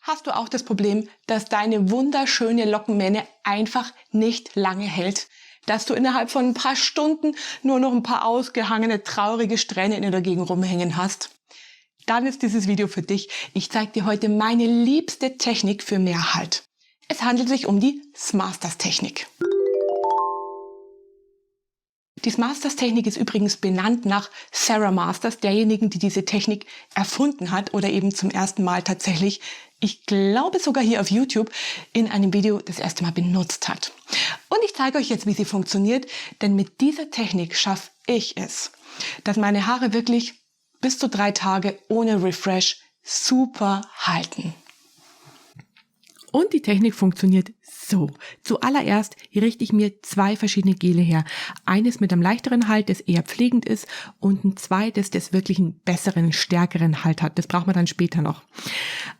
Hast du auch das Problem, dass deine wunderschöne Lockenmähne einfach nicht lange hält? Dass du innerhalb von ein paar Stunden nur noch ein paar ausgehangene, traurige Strähnen in der Gegend rumhängen hast? Dann ist dieses Video für dich. Ich zeige dir heute meine liebste Technik für mehr Halt. Es handelt sich um die Masters-Technik. Die Masters-Technik ist übrigens benannt nach Sarah Masters, derjenigen, die diese Technik erfunden hat oder eben zum ersten Mal tatsächlich, ich glaube sogar hier auf YouTube, in einem Video das erste Mal benutzt hat. Und ich zeige euch jetzt, wie sie funktioniert, denn mit dieser Technik schaffe ich es, dass meine Haare wirklich bis zu 3 Tage ohne Refresh super halten. Und die Technik funktioniert so. Zuallererst richte ich mir 2 verschiedene Gele her. Eines mit einem leichteren Halt, das eher pflegend ist, und ein zweites, das wirklich einen besseren, stärkeren Halt hat. Das braucht man dann später noch.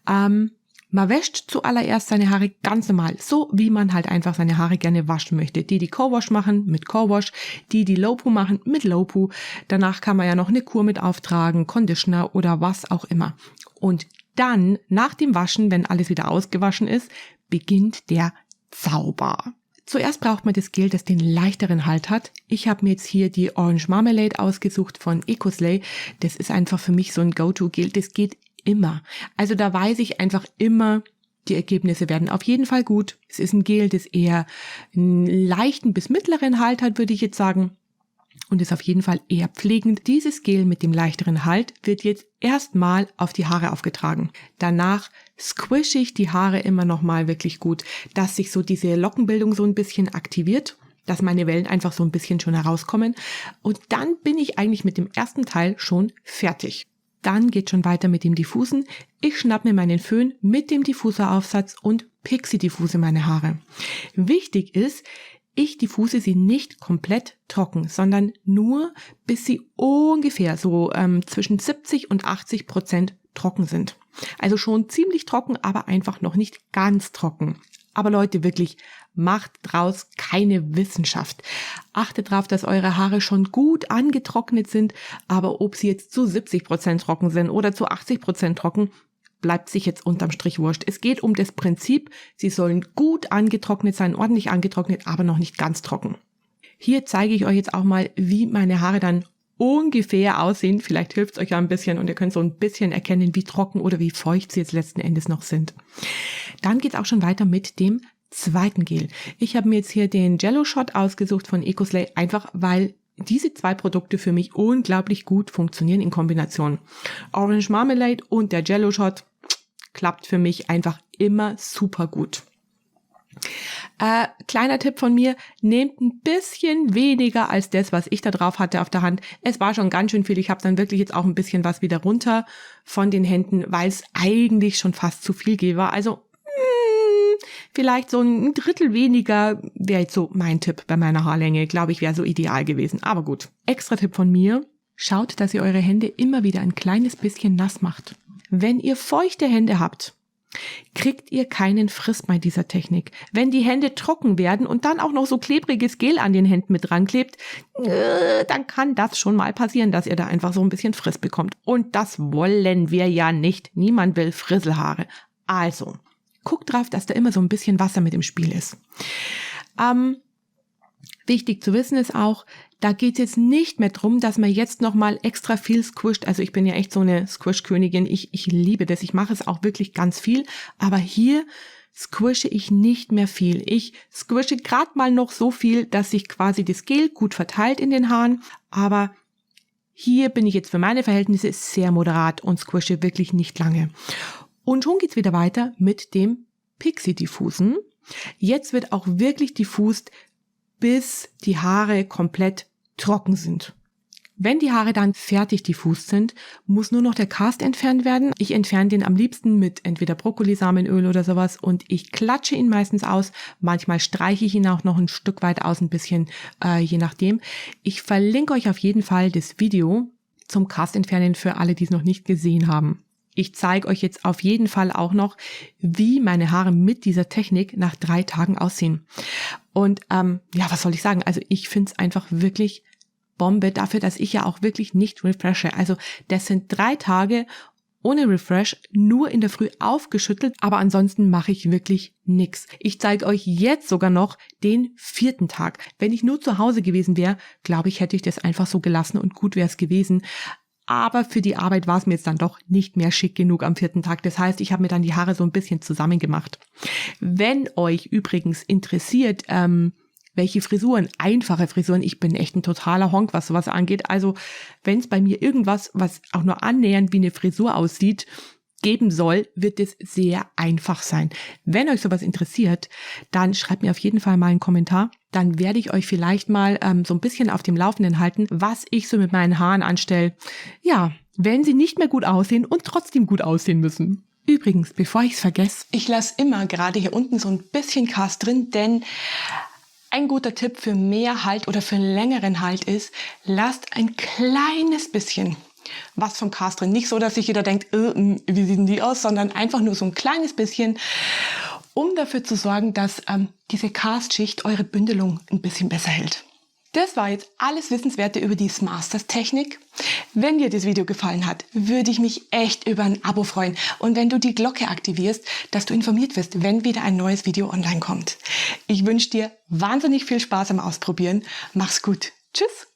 Man wäscht zuallererst seine Haare ganz normal, so wie man halt einfach seine Haare gerne waschen möchte. Die Co-Wash machen, mit Co-Wash, die Low-Poo machen, mit Low-Poo. Danach kann man ja noch eine Kur mit auftragen, Conditioner oder was auch immer. Und dann, nach dem Waschen, wenn alles wieder ausgewaschen ist, beginnt der Zauber. Zuerst braucht man das Gel, das den leichteren Halt hat. Ich habe mir jetzt hier die Orange Marmalade ausgesucht von Ecoslay. Das ist einfach für mich so ein Go-To-Gel. Das geht immer. Also da weiß ich einfach immer, die Ergebnisse werden auf jeden Fall gut. Es ist ein Gel, das eher einen leichten bis mittleren Halt hat, würde ich jetzt sagen. Und ist auf jeden Fall eher pflegend. Dieses Gel mit dem leichteren Halt wird jetzt erstmal auf die Haare aufgetragen. Danach squishe ich die Haare immer nochmal wirklich gut, dass sich so diese Lockenbildung so ein bisschen aktiviert, dass meine Wellen einfach so ein bisschen schon herauskommen. Und dann bin ich eigentlich mit dem ersten Teil schon fertig. Dann geht schon weiter mit dem Diffusen. Ich schnapp mir meinen Föhn mit dem Diffuseraufsatz und Pixie-diffuse meine Haare. Wichtig ist, ich diffuse sie nicht komplett trocken, sondern nur, bis sie ungefähr so zwischen 70 und 80% trocken sind. Also schon ziemlich trocken, aber einfach noch nicht ganz trocken. Aber Leute, wirklich, macht draus keine Wissenschaft. Achtet darauf, dass eure Haare schon gut angetrocknet sind, aber ob sie jetzt zu 70% trocken sind oder zu 80% trocken, bleibt sich jetzt unterm Strich wurscht. Es geht um das Prinzip, sie sollen gut angetrocknet sein, ordentlich angetrocknet, aber noch nicht ganz trocken. Hier zeige ich euch jetzt auch mal, wie meine Haare dann ungefähr aussehen. Vielleicht hilft es euch ja ein bisschen und ihr könnt so ein bisschen erkennen, wie trocken oder wie feucht sie jetzt letzten Endes noch sind. Dann geht es auch schon weiter mit dem zweiten Gel. Ich habe mir jetzt hier den Jello Shot ausgesucht von Ecoslay, einfach weil diese 2 Produkte für mich unglaublich gut funktionieren in Kombination. Orange Marmalade und der Jello Shot klappt für mich einfach immer super gut. Kleiner Tipp von mir, nehmt ein bisschen weniger als das, was ich da drauf hatte auf der Hand. Es war schon ganz schön viel. Ich habe dann wirklich jetzt auch ein bisschen was wieder runter von den Händen, weil es eigentlich schon fast zu viel war. Also vielleicht so ein Drittel weniger wäre jetzt so mein Tipp bei meiner Haarlänge. Glaube ich, wäre so ideal gewesen. Aber gut. Extra Tipp von mir. Schaut, dass ihr eure Hände immer wieder ein kleines bisschen nass macht. Wenn ihr feuchte Hände habt, kriegt ihr keinen Friss bei dieser Technik. Wenn die Hände trocken werden und dann auch noch so klebriges Gel an den Händen mit dran klebt, dann kann das schon mal passieren, dass ihr da einfach so ein bisschen Friss bekommt. Und das wollen wir ja nicht. Niemand will Frisselhaare. Also, guckt drauf, dass da immer so ein bisschen Wasser mit im Spiel ist. Wichtig zu wissen ist auch, da geht es jetzt nicht mehr drum, dass man jetzt nochmal extra viel squisht. Also ich bin ja echt so eine Squish-Königin. Ich liebe das. Ich mache es auch wirklich ganz viel. Aber hier squishe ich nicht mehr viel. Ich squishe gerade mal noch so viel, dass sich quasi das Gel gut verteilt in den Haaren. Aber hier bin ich jetzt für meine Verhältnisse sehr moderat und squishe wirklich nicht lange. Und schon geht's wieder weiter mit dem Pixie-Diffusen. Jetzt wird auch wirklich diffust, bis die Haare komplett trocken sind. Wenn die Haare dann fertig diffust sind, muss nur noch der Cast entfernt werden. Ich entferne den am liebsten mit entweder Brokkolisamenöl oder sowas und ich klatsche ihn meistens aus. Manchmal streiche ich ihn auch noch ein Stück weit aus, ein bisschen, je nachdem. Ich verlinke euch auf jeden Fall das Video zum Cast entfernen für alle, die es noch nicht gesehen haben. Ich zeige euch jetzt auf jeden Fall auch noch, wie meine Haare mit dieser Technik nach 3 Tagen aussehen. Und ja, was soll ich sagen? Also ich finde es einfach wirklich Bombe dafür, dass ich ja auch wirklich nicht refreshe. Also das sind 3 Tage ohne Refresh, nur in der Früh aufgeschüttelt, aber ansonsten mache ich wirklich nix. Ich zeige euch jetzt sogar noch den 4. Tag. Wenn ich nur zu Hause gewesen wäre, glaube ich, hätte ich das einfach so gelassen und gut wäre es gewesen. Aber für die Arbeit war es mir jetzt dann doch nicht mehr schick genug am 4. Tag. Das heißt, ich habe mir dann die Haare so ein bisschen zusammengemacht. Wenn euch übrigens interessiert, welche Frisuren, einfache Frisuren, ich bin echt ein totaler Honk, was sowas angeht. Also wenn es bei mir irgendwas, was auch nur annähernd wie eine Frisur aussieht, geben soll, wird es sehr einfach sein. Wenn euch sowas interessiert, dann schreibt mir auf jeden Fall mal einen Kommentar. Dann werde ich euch vielleicht mal so ein bisschen auf dem Laufenden halten, was ich so mit meinen Haaren anstelle. Ja, wenn sie nicht mehr gut aussehen und trotzdem gut aussehen müssen. Übrigens, bevor ich es vergesse, ich lasse immer gerade hier unten so ein bisschen Cast drin, denn ein guter Tipp für mehr Halt oder für einen längeren Halt ist, lasst ein kleines bisschen was vom Cast drin. Nicht so, dass sich jeder denkt, wie sieht denn die aus, sondern einfach nur so ein kleines bisschen, um dafür zu sorgen, dass diese Castschicht eure Bündelung ein bisschen besser hält. Das war jetzt alles Wissenswerte über die Masters Technik. Wenn dir das Video gefallen hat, würde ich mich echt über ein Abo freuen. Und wenn du die Glocke aktivierst, dass du informiert wirst, wenn wieder ein neues Video online kommt. Ich wünsche dir wahnsinnig viel Spaß am Ausprobieren. Mach's gut. Tschüss.